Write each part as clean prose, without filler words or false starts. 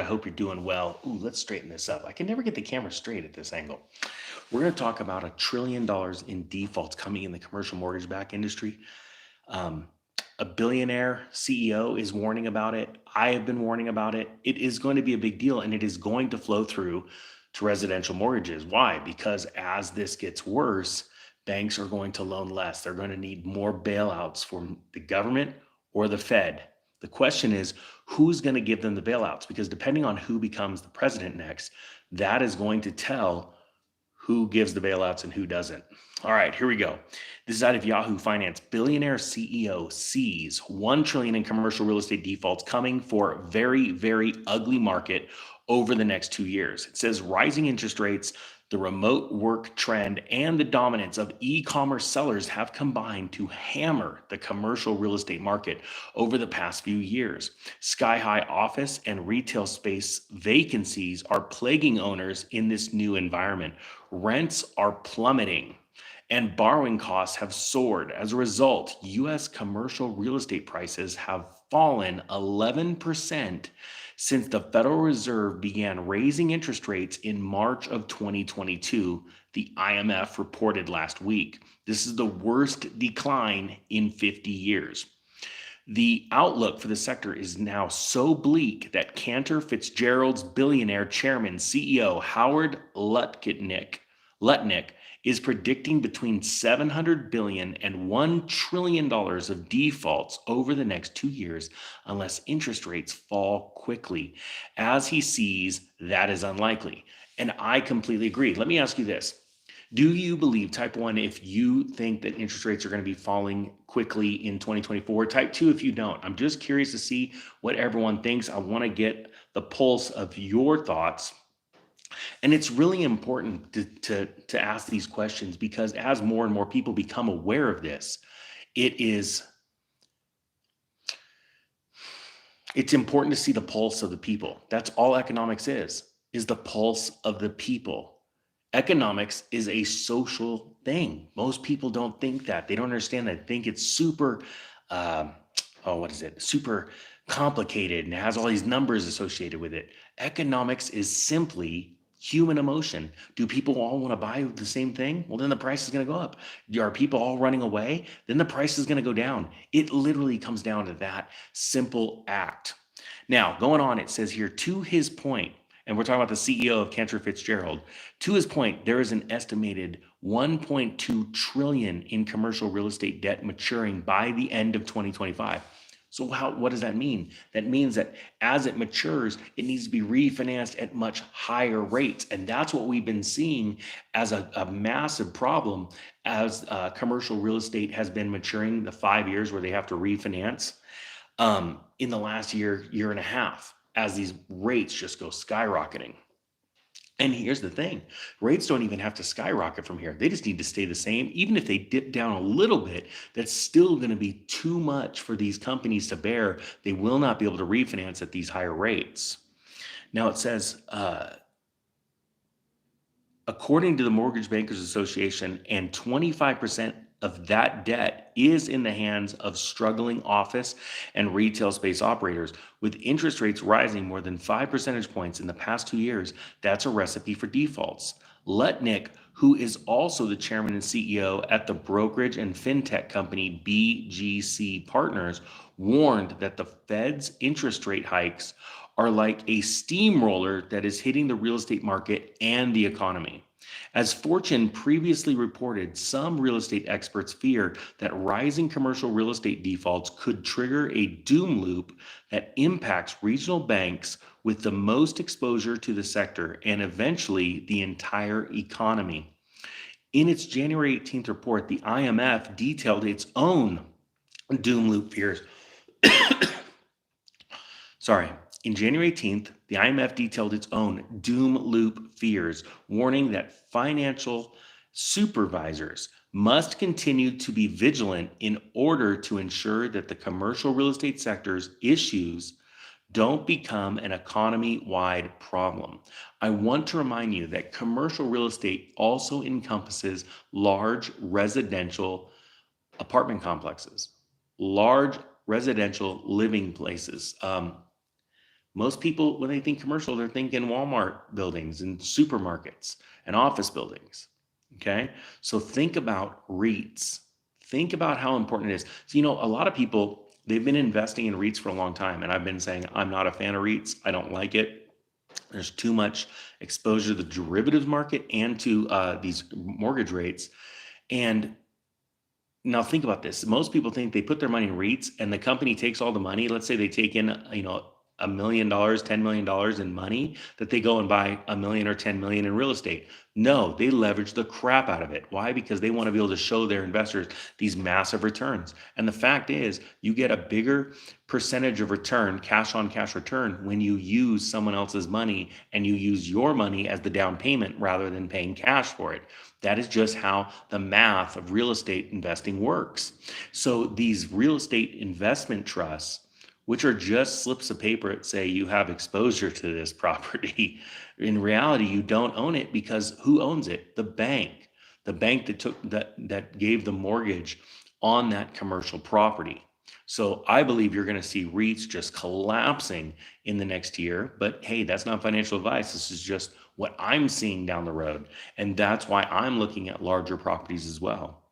I hope you're doing well. Ooh, let's straighten this up. I can never get the camera straight at this angle. We're going to talk about $1 trillion in defaults coming in the commercial mortgage back industry. Um, a billionaire CEO is warning about it. I have been warning about it. It is going to be a big deal, and it is going to flow through to residential mortgages. Why? Because as this gets worse, banks are going to loan less. They're going to need more bailouts from the government or the Fed. The question is, who's going to give them the bailouts? Because depending on who becomes the president next, that is going to tell who gives the bailouts and who doesn't. All right, here we go. This is out of Yahoo Finance. Billionaire CEO sees 1 trillion in commercial real estate defaults coming for very, very ugly market over the next 2 years. It says rising interest rates, the remote work trend, and the dominance of e-commerce sellers have combined to hammer the commercial real estate market over the past few years. Sky-high office and retail space vacancies are plaguing owners in this new environment. Rents are plummeting and borrowing costs have soared. As a result, U.S. commercial real estate prices have fallen 11% since the Federal Reserve began raising interest rates in March of 2022, the IMF reported last week. This is the worst decline in 50 years. The outlook for the sector is now so bleak that Cantor Fitzgerald's billionaire chairman, CEO Howard Lutnick, is predicting between $700 billion and $1 trillion of defaults over the next 2 years unless interest rates fall quickly. As he sees, that is unlikely. And I completely agree. Let me ask you this. Do you believe, type 1, if you think that interest rates are going to be falling quickly in 2024? Type 2, if you don't. I'm just curious to see what everyone thinks. I want to get the pulse of your thoughts. And it's really important to ask these questions because as more and more people become aware of this, it's important to see the pulse of the people. That's all economics is the pulse of the people. Economics is a social thing. Most people don't think that. They don't understand that. They think it's super, super complicated and has all these numbers associated with it. Economics is simply human emotion. Do people all want to buy the same thing? Well, then the price is going to go up. Are people all running away? Then the price is going to go down. It literally comes down to that simple act. Now, going on, it says here, to his point, and we're talking about the CEO of Cantor Fitzgerald, to his point, there is an estimated 1.2 trillion in commercial real estate debt maturing by the end of 2025. So what does that mean? That means that as it matures, it needs to be refinanced at much higher rates. And that's what we've been seeing as a massive problem as commercial real estate has been maturing the 5 years where they have to refinance in the last year and a half as these rates just go skyrocketing. And here's the thing, rates don't even have to skyrocket from here. They just need to stay the same. Even if they dip down a little bit, that's still going to be too much for these companies to bear. They will not be able to refinance at these higher rates. Now it says, according to the Mortgage Bankers Association, and 25% of that debt is in the hands of struggling office and retail space operators. With interest rates rising more than 5 percentage points in the past 2 years, that's a recipe for defaults. Lutnick, who is also the chairman and CEO at the brokerage and fintech company BGC Partners, warned that the Fed's interest rate hikes are like a steamroller that is hitting the real estate market and the economy. As Fortune previously reported, some real estate experts fear that rising commercial real estate defaults could trigger a doom loop that impacts regional banks with the most exposure to the sector and eventually the entire economy. In its January 18th report, the IMF detailed its own doom loop fears. In January 18th, the IMF detailed its own doom loop fears, warning that financial supervisors must continue to be vigilant in order to ensure that the commercial real estate sector's issues don't become an economy-wide problem. I want to remind you that commercial real estate also encompasses large residential apartment complexes, large residential living places, Most people, when they think commercial, they're thinking Walmart buildings and supermarkets and office buildings. Okay. So think about REITs. Think about how important it is. So, a lot of people, they've been investing in REITs for a long time. And I've been saying, I'm not a fan of REITs. I don't like it. There's too much exposure to the derivatives market and to these mortgage rates. And now think about this. Most people think they put their money in REITs and the company takes all the money. Let's say they take in, $1 million, $10 million in money, that they go and buy $1 million or 10 million in real estate. No, they leverage the crap out of it. Why? Because they want to be able to show their investors these massive returns. And the fact is, you get a bigger percentage of return, cash on cash return, when you use someone else's money and you use your money as the down payment rather than paying cash for it. That is just how the math of real estate investing works. So these real estate investment trusts, which are just slips of paper that say you have exposure to this property, in reality, you don't own it, because who owns it? The bank. The bank that gave the mortgage on that commercial property. So I believe you're going to see REITs just collapsing in the next year. But hey, that's not financial advice. This is just what I'm seeing down the road. And that's why I'm looking at larger properties as well.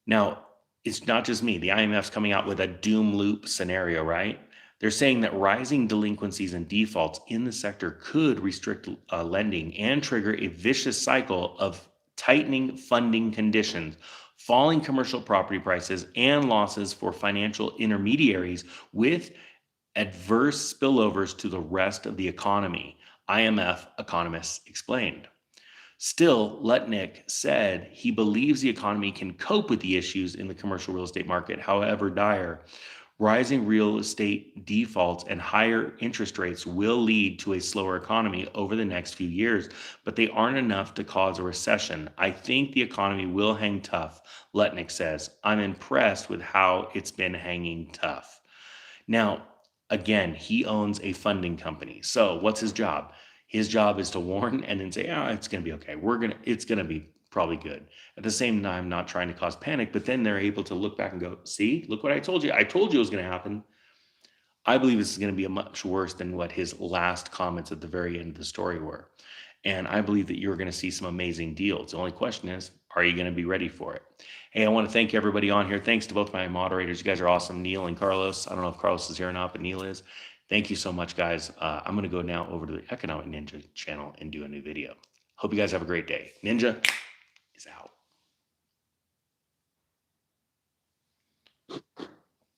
Now, it's not just me. The IMF's coming out with a doom loop scenario, right? They're saying that rising delinquencies and defaults in the sector could restrict lending and trigger a vicious cycle of tightening funding conditions, falling commercial property prices, and losses for financial intermediaries, with adverse spillovers to the rest of the economy, IMF economists explained. Still, Lutnick said he believes the economy can cope with the issues in the commercial real estate market, however dire. Rising real estate defaults and higher interest rates will lead to a slower economy over the next few years, but they aren't enough to cause a recession. I think the economy will hang tough, Lutnick says. I'm impressed with how it's been hanging tough. Now, again, he owns a funding company. So what's his job? His job is to warn and then say, it's going to be okay. It's going to be probably good. At the same time, not trying to cause panic, but then they're able to look back and go, see, look what I told you. I told you it was going to happen. I believe this is going to be a much worse than what his last comments at the very end of the story were. And I believe that you're going to see some amazing deals. The only question is, are you going to be ready for it? Hey, I want to thank everybody on here. Thanks to both my moderators. You guys are awesome. Neil and Carlos. I don't know if Carlos is here or not, but Neil is. Thank you so much, guys. I'm going to go now over to the Economic Ninja channel and do a new video. Hope you guys have a great day. Ninja is out.